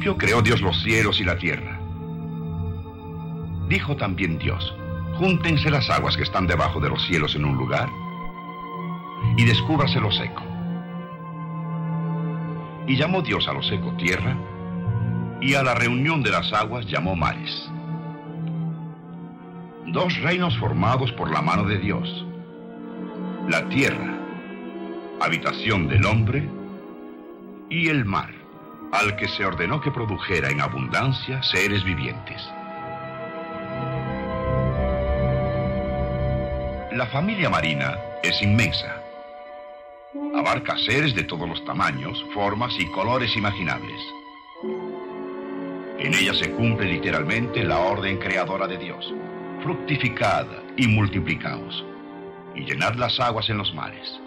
principio creó Dios los cielos y la tierra. Dijo también Dios: júntense las aguas que están debajo de los cielos en un lugar y descúbrase lo seco. Y llamó Dios a lo seco tierra, y a la reunión de las aguas llamó mares. Dos reinos formados por la mano de Dios: la tierra, habitación del hombre, y el mar, al que se ordenó que produjera en abundancia seres vivientes. La familia marina es inmensa. Abarca seres de todos los tamaños, formas y colores imaginables. En ella se cumple literalmente la orden creadora de Dios: fructificad y multiplicaos, y llenad las aguas en los mares.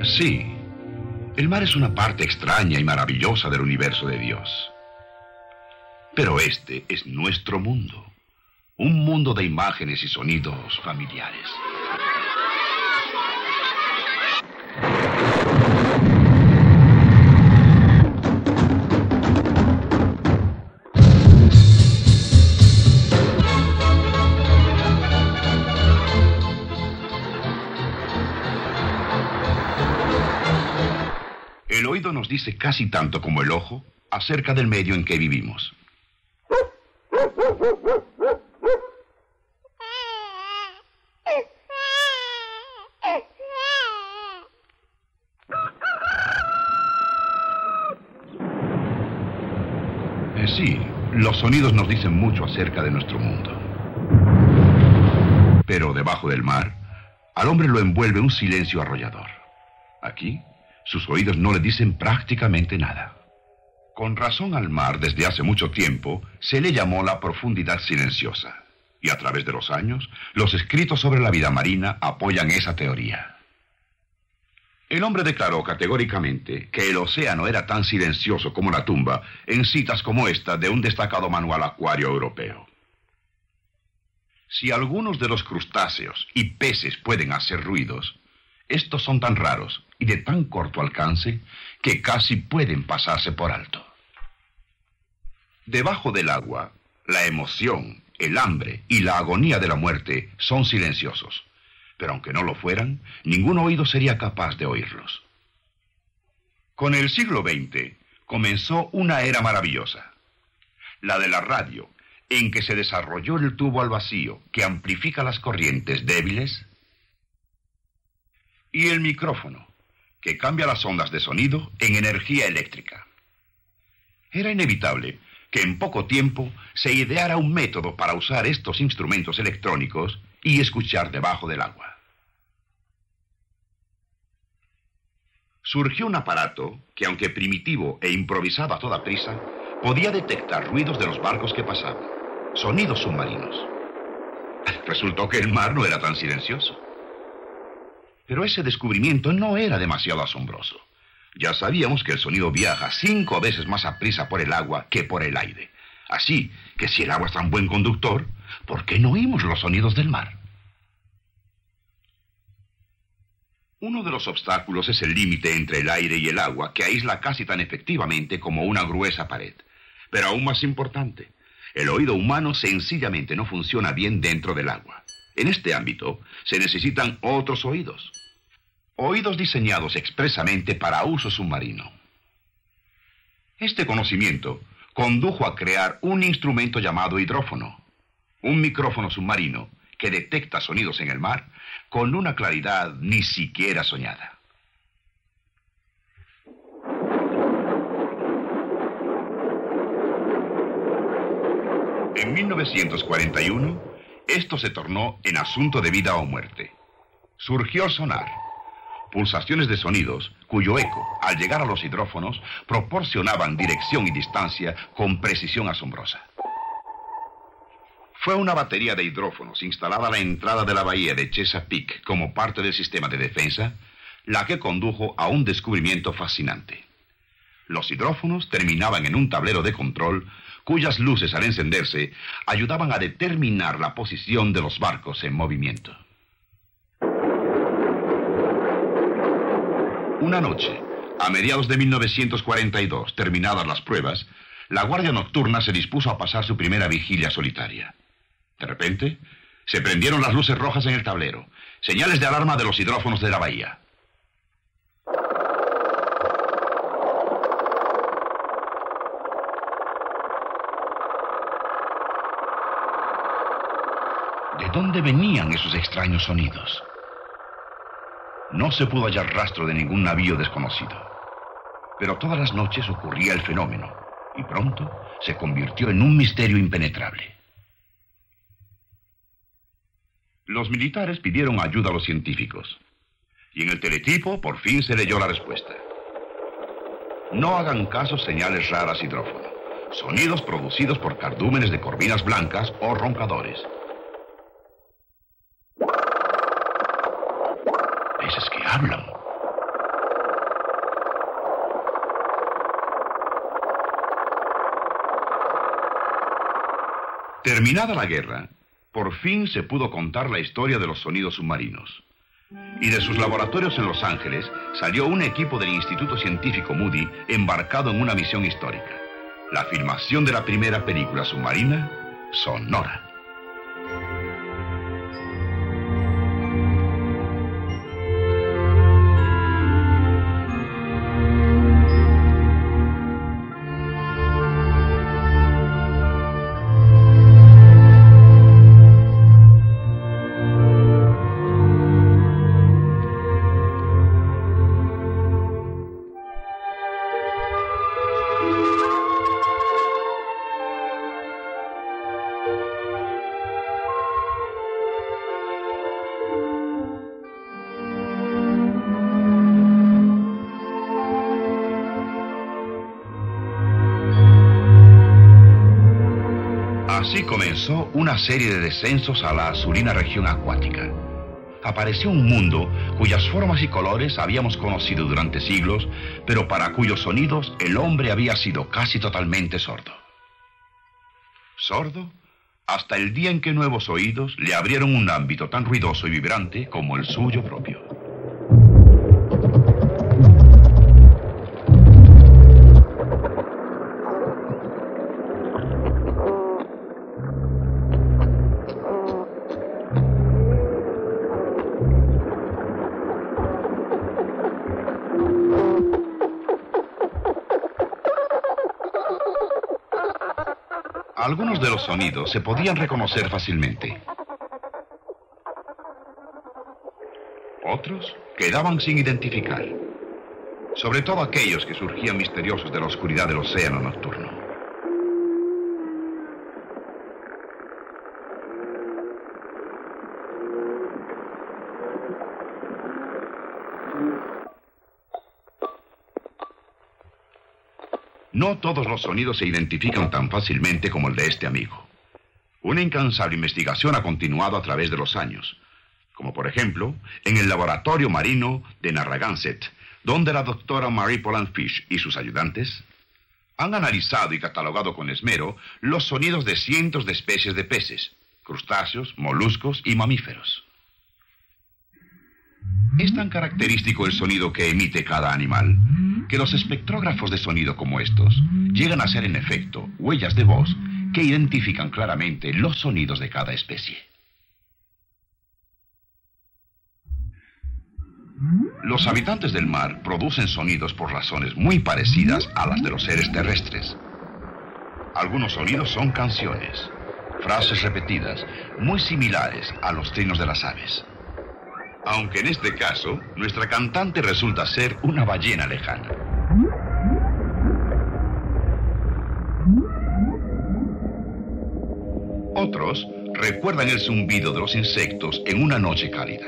Sí, el mar es una parte extraña y maravillosa del universo de Dios. Pero este es nuestro mundo, un mundo de imágenes y sonidos familiares. El oído nos dice casi tanto como el ojo acerca del medio en que vivimos. Sí, los sonidos nos dicen mucho acerca de nuestro mundo. Pero debajo del mar, al hombre lo envuelve un silencio arrollador. Aquí, sus oídos no le dicen prácticamente nada. Con razón al mar, desde hace mucho tiempo, se le llamó la profundidad silenciosa. Y a través de los años, los escritos sobre la vida marina apoyan esa teoría. El hombre declaró categóricamente que el océano era tan silencioso como la tumba en citas como esta de un destacado manual acuario europeo. Si algunos de los crustáceos y peces pueden hacer ruidos, estos son tan raros y de tan corto alcance que casi pueden pasarse por alto. Debajo del agua, la emoción, el hambre y la agonía de la muerte son silenciosos. Pero aunque no lo fueran, ningún oído sería capaz de oírlos. Con el siglo XX comenzó una era maravillosa, la de la radio, en que se desarrolló el tubo al vacío que amplifica las corrientes débiles, y el micrófono, que cambia las ondas de sonido en energía eléctrica. Era inevitable que en poco tiempo se ideara un método para usar estos instrumentos electrónicos y escuchar debajo del agua. Surgió un aparato que, aunque primitivo e improvisado a toda prisa, podía detectar ruidos de los barcos que pasaban, sonidos submarinos. Resultó que el mar no era tan silencioso. Pero ese descubrimiento no era demasiado asombroso. Ya sabíamos que el sonido viaja 5 veces más aprisa por el agua que por el aire. Así que si el agua es tan buen conductor, ¿por qué no oímos los sonidos del mar? Uno de los obstáculos es el límite entre el aire y el agua, que aísla casi tan efectivamente como una gruesa pared. Pero aún más importante, el oído humano sencillamente no funciona bien dentro del agua. En este ámbito se necesitan otros oídos. Oídos diseñados expresamente para uso submarino. Este conocimiento condujo a crear un instrumento llamado hidrófono, un micrófono submarino que detecta sonidos en el mar con una claridad ni siquiera soñada. En 1941, esto se tornó en asunto de vida o muerte. Surgió el sonar, pulsaciones de sonidos cuyo eco, al llegar a los hidrófonos, proporcionaban dirección y distancia con precisión asombrosa. Fue una batería de hidrófonos instalada a la entrada de la bahía de Chesapeake como parte del sistema de defensa, la que condujo a un descubrimiento fascinante. Los hidrófonos terminaban en un tablero de control cuyas luces al encenderse ayudaban a determinar la posición de los barcos en movimiento. Una noche, a mediados de 1942, terminadas las pruebas, la Guardia Nocturna se dispuso a pasar su primera vigilia solitaria. De repente, se prendieron las luces rojas en el tablero, señales de alarma de los hidrófonos de la bahía. ¿De dónde venían esos extraños sonidos? No se pudo hallar rastro de ningún navío desconocido. Pero todas las noches ocurría el fenómeno, y pronto se convirtió en un misterio impenetrable. Los militares pidieron ayuda a los científicos, y en el teletipo por fin se leyó la respuesta. No hagan caso señales raras hidrófono, sonidos producidos por cardúmenes de corvinas blancas o roncadores. Peces que hablan. Terminada la guerra, por fin se pudo contar la historia de los sonidos submarinos. Y de sus laboratorios en Los Ángeles salió un equipo del Instituto Científico Moody embarcado en una misión histórica: la filmación de la primera película submarina sonora. Así comenzó una serie de descensos a la azulina región acuática. Apareció un mundo cuyas formas y colores habíamos conocido durante siglos, pero para cuyos sonidos el hombre había sido casi totalmente sordo. Sordo hasta el día en que nuevos oídos le abrieron un ámbito tan ruidoso y vibrante como el suyo propio. Algunos de los sonidos se podían reconocer fácilmente. Otros quedaban sin identificar. Sobre todo aquellos que surgían misteriosos de la oscuridad del océano nocturno. No todos los sonidos se identifican tan fácilmente como el de este amigo. Una incansable investigación ha continuado a través de los años, como por ejemplo en el laboratorio marino de Narragansett, donde la doctora Marie Poland Fish y sus ayudantes han analizado y catalogado con esmero los sonidos de cientos de especies de peces, crustáceos, moluscos y mamíferos. Es tan característico el sonido que emite cada animal, que los espectrógrafos de sonido como estos llegan a ser en efecto huellas de voz que identifican claramente los sonidos de cada especie. Los habitantes del mar producen sonidos por razones muy parecidas a las de los seres terrestres. Algunos sonidos son canciones, frases repetidas, muy similares a los trinos de las aves. Aunque en este caso, nuestra cantante resulta ser una ballena lejana. Otros recuerdan el zumbido de los insectos en una noche cálida.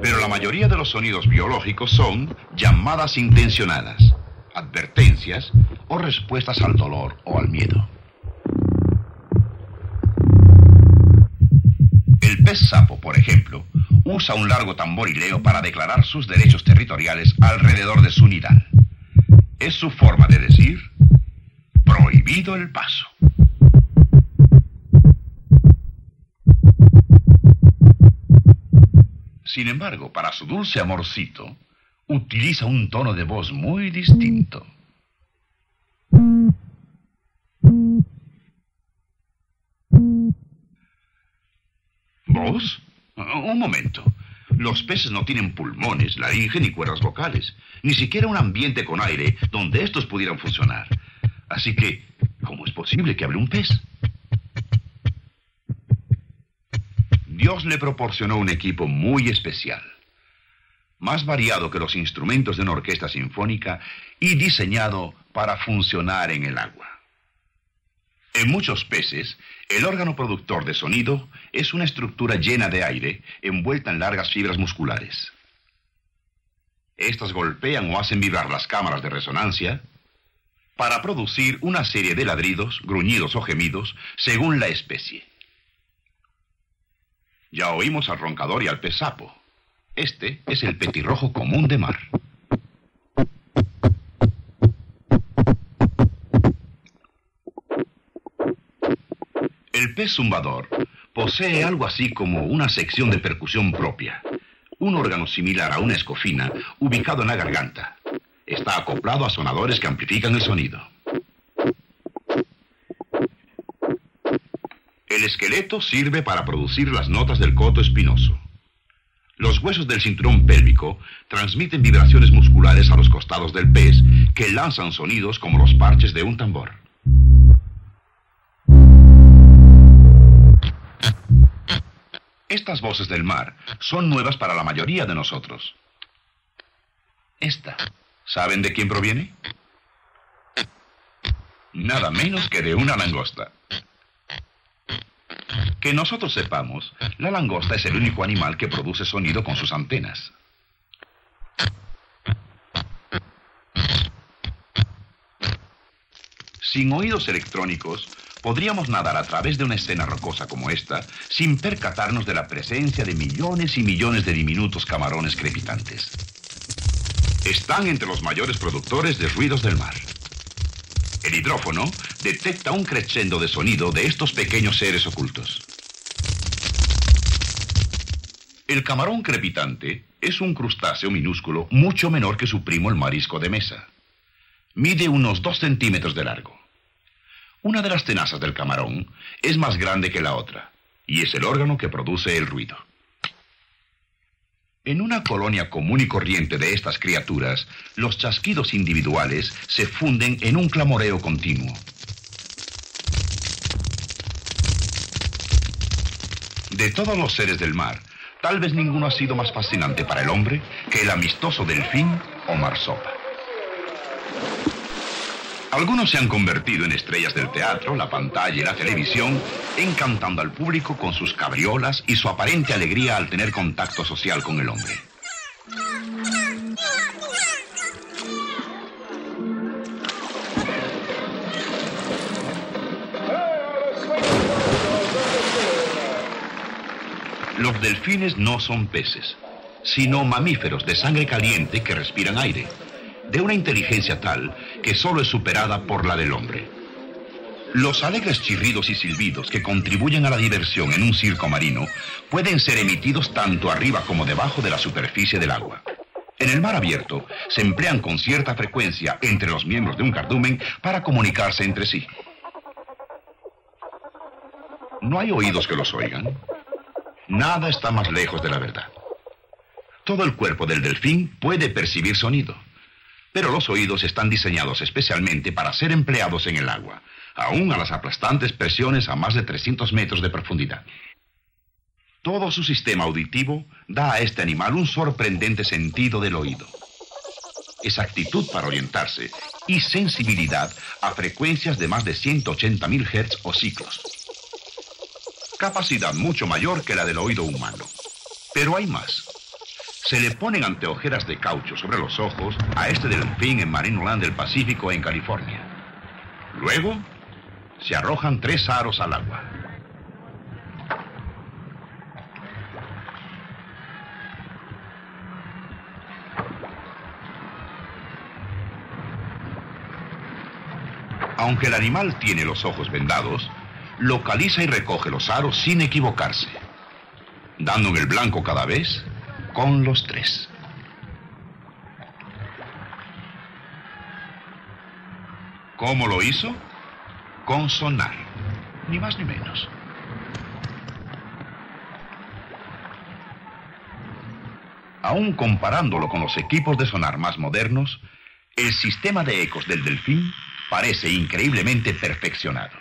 Pero la mayoría de los sonidos biológicos son llamadas intencionadas, advertencias o respuestas al dolor o al miedo. El pez sapo, por ejemplo, usa un largo tamborileo para declarar sus derechos territoriales alrededor de su nidal. Es su forma de decir: prohibido el paso. Sin embargo, para su dulce amorcito, utiliza un tono de voz muy distinto. ¿Voz? Un momento. Los peces no tienen pulmones, laringe ni cuerdas vocales, ni siquiera un ambiente con aire donde estos pudieran funcionar. Así que, ¿cómo es posible que hable un pez? Dios le proporcionó un equipo muy especial, más variado que los instrumentos de una orquesta sinfónica y diseñado para funcionar en el agua. En muchos peces, el órgano productor de sonido es una estructura llena de aire envuelta en largas fibras musculares. Estas golpean o hacen vibrar las cámaras de resonancia para producir una serie de ladridos, gruñidos o gemidos según la especie. Ya oímos al roncador y al pez sapo. Este es el petirrojo común de mar. El pez zumbador posee algo así como una sección de percusión propia, un órgano similar a una escofina ubicado en la garganta. Está acoplado a sonadores que amplifican el sonido. El esqueleto sirve para producir las notas del coto espinoso. Los huesos del cinturón pélvico transmiten vibraciones musculares a los costados del pez que lanzan sonidos como los parches de un tambor. Estas voces del mar son nuevas para la mayoría de nosotros. Esta, ¿saben de quién proviene? Nada menos que de una langosta. Que nosotros sepamos, la langosta es el único animal que produce sonido con sus antenas. Sin oídos electrónicos, podríamos nadar a través de una escena rocosa como esta sin percatarnos de la presencia de millones y millones de diminutos camarones crepitantes. Están entre los mayores productores de ruidos del mar. El hidrófono detecta un crescendo de sonido de estos pequeños seres ocultos. El camarón crepitante es un crustáceo minúsculo mucho menor que su primo el marisco de mesa. Mide unos 2 centímetros de largo. Una de las tenazas del camarón es más grande que la otra, y es el órgano que produce el ruido. En una colonia común y corriente de estas criaturas, los chasquidos individuales se funden en un clamoreo continuo. De todos los seres del mar, tal vez ninguno ha sido más fascinante para el hombre que el amistoso delfín o marsopa. Algunos se han convertido en estrellas del teatro, la pantalla y la televisión, encantando al público con sus cabriolas y su aparente alegría al tener contacto social con el hombre. Los delfines no son peces, sino mamíferos de sangre caliente que respiran aire, de una inteligencia tal que solo es superada por la del hombre. Los alegres chirridos y silbidos que contribuyen a la diversión en un circo marino pueden ser emitidos tanto arriba como debajo de la superficie del agua. En el mar abierto se emplean con cierta frecuencia entre los miembros de un cardumen para comunicarse entre sí. ¿No hay oídos que los oigan? Nada está más lejos de la verdad. Todo el cuerpo del delfín puede percibir sonido, pero los oídos están diseñados especialmente para ser empleados en el agua, aún a las aplastantes presiones a más de 300 metros de profundidad. Todo su sistema auditivo da a este animal un sorprendente sentido del oído. exactitud para orientarse y sensibilidad a frecuencias de más de 180.000 Hz o ciclos. Capacidad mucho mayor que la del oído humano. Pero hay más. Se le ponen anteojeras de caucho sobre los ojos a este delfín en Marineland del Pacífico, en California. Luego, se arrojan 3 aros al agua. Aunque el animal tiene los ojos vendados, localiza y recoge los aros sin equivocarse, dando en el blanco cada vez con los 3. ¿Cómo lo hizo? Con sonar, ni más ni menos. Aún comparándolo con los equipos de sonar más modernos, el sistema de ecos del delfín parece increíblemente perfeccionado.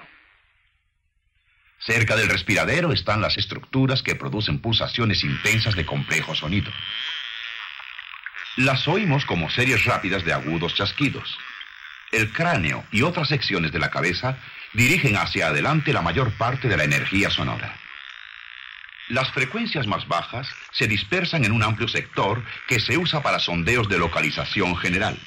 Cerca del respiradero están las estructuras que producen pulsaciones intensas de complejo sonido. Las oímos como series rápidas de agudos chasquidos. El cráneo y otras secciones de la cabeza dirigen hacia adelante la mayor parte de la energía sonora. Las frecuencias más bajas se dispersan en un amplio sector que se usa para sondeos de localización general.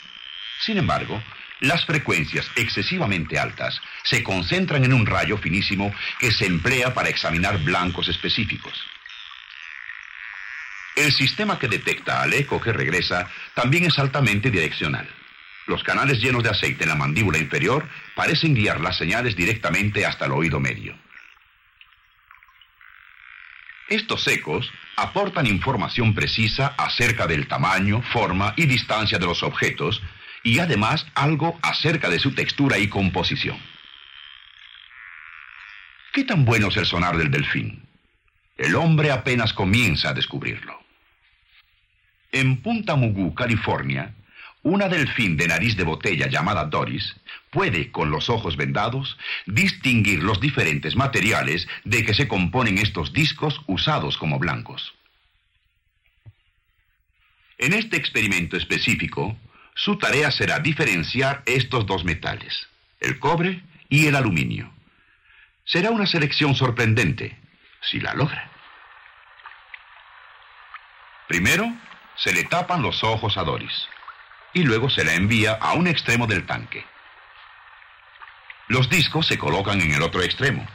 Sin embargo, las frecuencias excesivamente altas se concentran en un rayo finísimo que se emplea para examinar blancos específicos. El sistema que detecta al eco que regresa también es altamente direccional. Los canales llenos de aceite en la mandíbula inferior parecen guiar las señales directamente hasta el oído medio. Estos ecos aportan información precisa acerca del tamaño, forma y distancia de los objetos, y además algo acerca de su textura y composición. ¿Qué tan bueno es el sonar del delfín? El hombre apenas comienza a descubrirlo. En Punta Mugu, California, una delfín de nariz de botella llamada Doris puede, con los ojos vendados, distinguir los diferentes materiales de que se componen estos discos usados como blancos. En este experimento específico, su tarea será diferenciar estos 2 metales, el cobre y el aluminio. Será una selección sorprendente, si la logra. Primero, se le tapan los ojos a Doris, y luego se la envía a un extremo del tanque. Los discos se colocan en el otro extremo.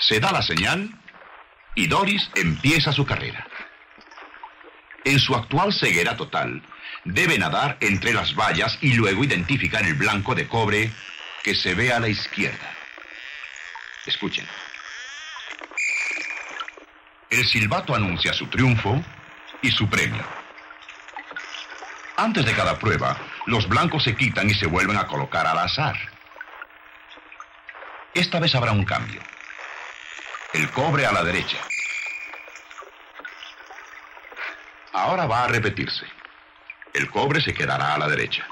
Se da la señal y Doris empieza su carrera. En su actual ceguera total, debe nadar entre las vallas y luego identificar el blanco de cobre que se ve a la izquierda. Escuchen. El silbato anuncia su triunfo y su premio. Antes de cada prueba, los blancos se quitan y se vuelven a colocar al azar. Esta vez habrá un cambio. El cobre a la derecha. Ahora va a repetirse. El cobre se quedará a la derecha.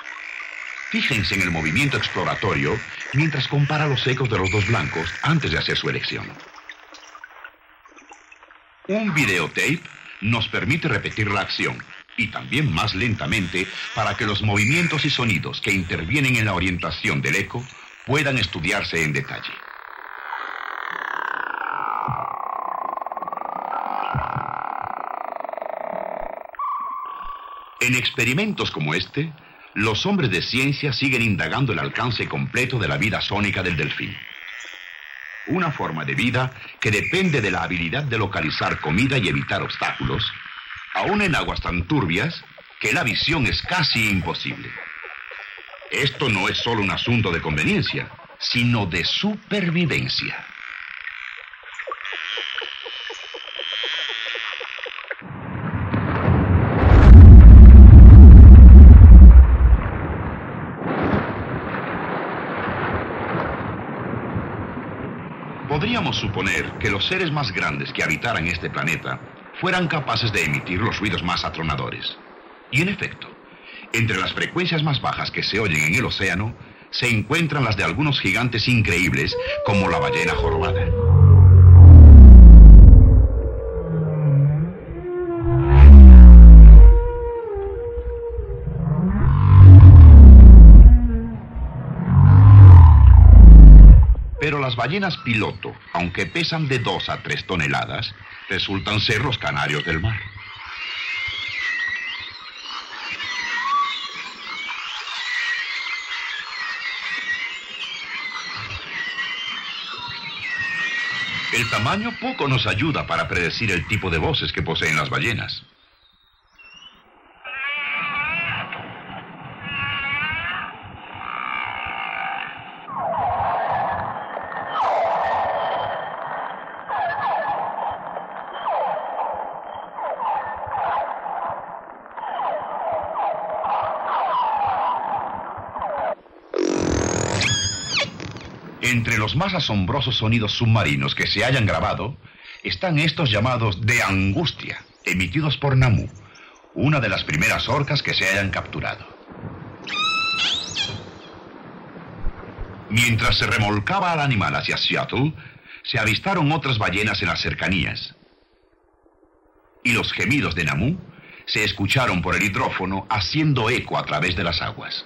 Fíjense en el movimiento exploratorio mientras compara los ecos de los 2 blancos antes de hacer su elección. Un videotape nos permite repetir la acción y también más lentamente para que los movimientos y sonidos que intervienen en la orientación del eco puedan estudiarse en detalle. En experimentos como este, los hombres de ciencia siguen indagando el alcance completo de la vida sónica del delfín. Una forma de vida que depende de la habilidad de localizar comida y evitar obstáculos, aún en aguas tan turbias que la visión es casi imposible. Esto no es solo un asunto de conveniencia, sino de supervivencia. Podríamos suponer que los seres más grandes que habitaran este planeta fueran capaces de emitir los ruidos más atronadores. Y en efecto, entre las frecuencias más bajas que se oyen en el océano, se encuentran las de algunos gigantes increíbles como la ballena jorobada. las ballenas piloto, aunque pesan de 2 a 3 toneladas, resultan ser los canarios del mar. El tamaño poco nos ayuda para predecir el tipo de voces que poseen las ballenas. Entre los más asombrosos sonidos submarinos que se hayan grabado, están estos llamados de angustia, emitidos por Namu, una de las primeras orcas que se hayan capturado. Mientras se remolcaba al animal hacia Seattle, se avistaron otras ballenas en las cercanías. Y los gemidos de Namu se escucharon por el hidrófono haciendo eco a través de las aguas.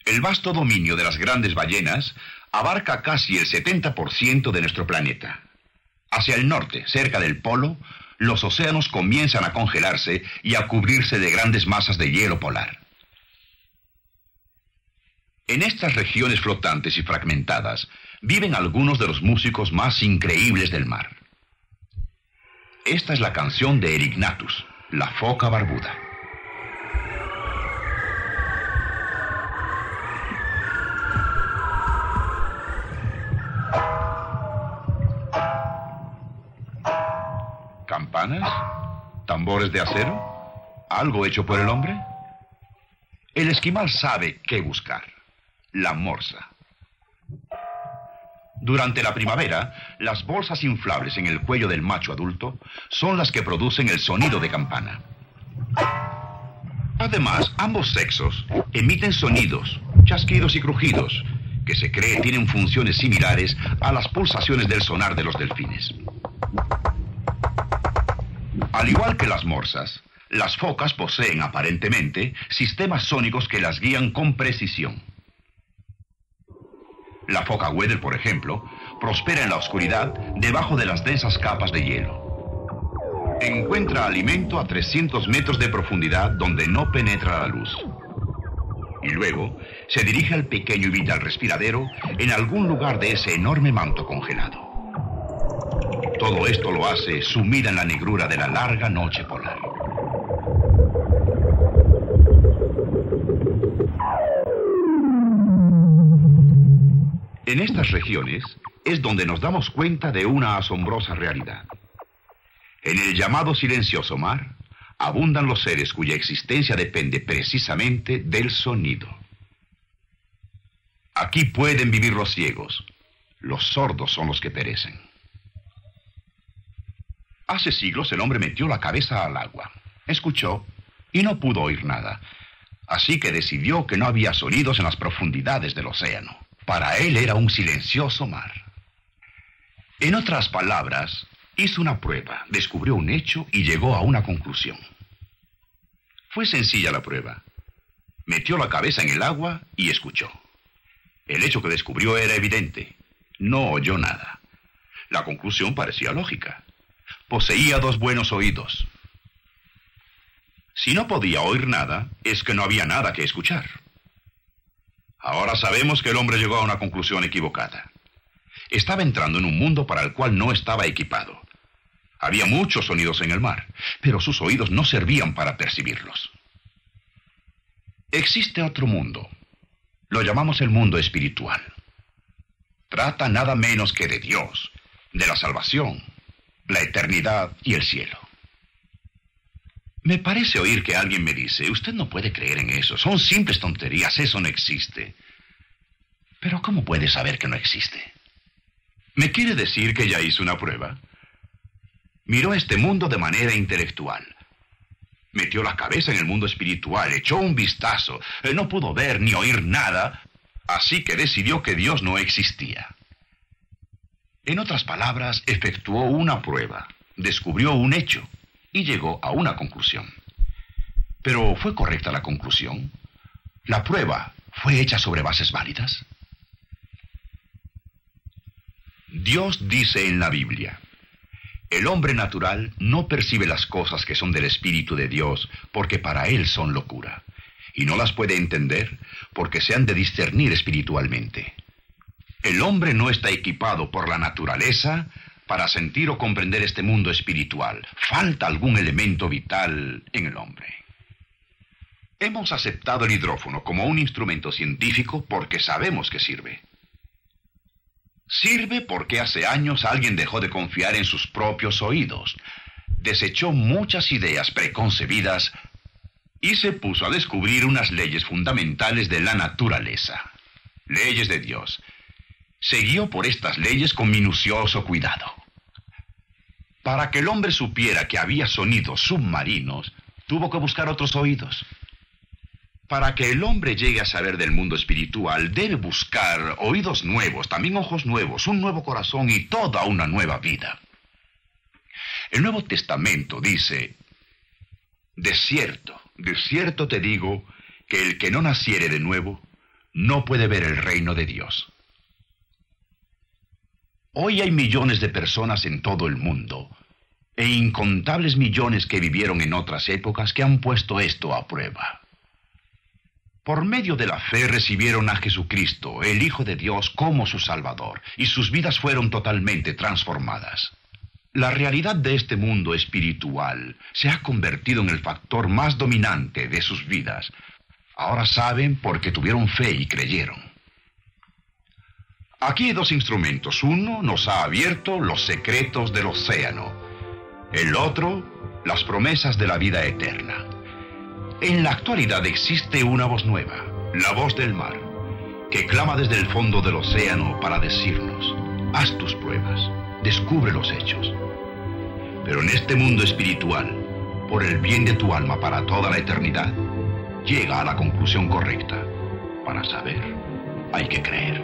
El vasto dominio de las grandes ballenas abarca casi el 70% de nuestro planeta. Hacia el norte, cerca del polo, los océanos comienzan a congelarse y a cubrirse de grandes masas de hielo polar. En estas regiones flotantes y fragmentadas viven algunos de los músicos más increíbles del mar. Esta es la canción de Erignathus, la foca barbuda. ¿Campanas? ¿Tambores de acero? ¿Algo hecho por el hombre? El esquimal sabe qué buscar: la morsa. Durante la primavera, las bolsas inflables en el cuello del macho adulto son las que producen el sonido de campana. Además, ambos sexos emiten sonidos, chasquidos y crujidos, que se cree tienen funciones similares a las pulsaciones del sonar de los delfines. Al igual que las morsas, las focas poseen aparentemente sistemas sónicos que las guían con precisión. La foca Weddell, por ejemplo, prospera en la oscuridad debajo de las densas capas de hielo. Encuentra alimento a 300 metros de profundidad donde no penetra la luz. Y luego se dirige al pequeño y vital respiradero en algún lugar de ese enorme manto congelado. Todo esto lo hace sumida en la negrura de la larga noche polar. En estas regiones es donde nos damos cuenta de una asombrosa realidad. En el llamado silencioso mar abundan los seres cuya existencia depende precisamente del sonido. Aquí pueden vivir los ciegos. Los sordos son los que perecen. Hace siglos el hombre metió la cabeza al agua, escuchó y no pudo oír nada. Así que decidió que no había sonidos en las profundidades del océano. Para él era un silencioso mar. En otras palabras, hizo una prueba, descubrió un hecho y llegó a una conclusión. Fue sencilla la prueba. Metió la cabeza en el agua y escuchó. El hecho que descubrió era evidente. No oyó nada. La conclusión parecía lógica. Poseía 2 buenos oídos. Si no podía oír nada, es que no había nada que escuchar. Ahora sabemos que el hombre llegó a una conclusión equivocada. Estaba entrando en un mundo para el cual no estaba equipado. Había muchos sonidos en el mar, pero sus oídos no servían para percibirlos. Existe otro mundo. Lo llamamos el mundo espiritual. Trata nada menos que de Dios, de la salvación, la eternidad y el cielo. Me parece oír que alguien me dice: usted no puede creer en eso, son simples tonterías, eso no existe. Pero ¿cómo puede saber que no existe? ¿Me quiere decir que ya hizo una prueba? Miró este mundo de manera intelectual. Metió la cabeza en el mundo espiritual, echó un vistazo, no pudo ver ni oír nada, Así que decidió que Dios no existía. En otras palabras, efectuó una prueba, descubrió un hecho y llegó a una conclusión. ¿Pero fue correcta la conclusión? ¿La prueba fue hecha sobre bases válidas? Dios dice en la Biblia: el hombre natural no percibe las cosas que son del Espíritu de Dios, porque para él son locura, y no las puede entender, porque se han de discernir espiritualmente. El hombre no está equipado por la naturaleza para sentir o comprender este mundo espiritual. Falta algún elemento vital en el hombre. Hemos aceptado el hidrófono como un instrumento científico porque sabemos que sirve. Sirve porque hace años alguien dejó de confiar en sus propios oídos, desechó muchas ideas preconcebidas y se puso a descubrir unas leyes fundamentales de la naturaleza, leyes de Dios. Se guió por estas leyes con minucioso cuidado. Para que el hombre supiera que había sonidos submarinos, tuvo que buscar otros oídos. Para que el hombre llegue a saber del mundo espiritual, debe buscar oídos nuevos, también ojos nuevos, un nuevo corazón y toda una nueva vida. El Nuevo Testamento dice: de cierto te digo, que el que no naciere de nuevo, no puede ver el reino de Dios. Hoy hay millones de personas en todo el mundo, e incontables millones que vivieron en otras épocas que han puesto esto a prueba. Por medio de la fe recibieron a Jesucristo, el Hijo de Dios, como su Salvador, y sus vidas fueron totalmente transformadas. La realidad de este mundo espiritual se ha convertido en el factor más dominante de sus vidas. Ahora saben porque tuvieron fe y creyeron. Aquí hay dos instrumentos. Uno nos ha abierto los secretos del océano. El otro, las promesas de la vida eterna. En la actualidad existe una voz nueva, la voz del mar, que clama desde el fondo del océano para decirnos: haz tus pruebas, descubre los hechos. Pero en este mundo espiritual, por el bien de tu alma para toda la eternidad, llega a la conclusión correcta. Para saber, hay que creer.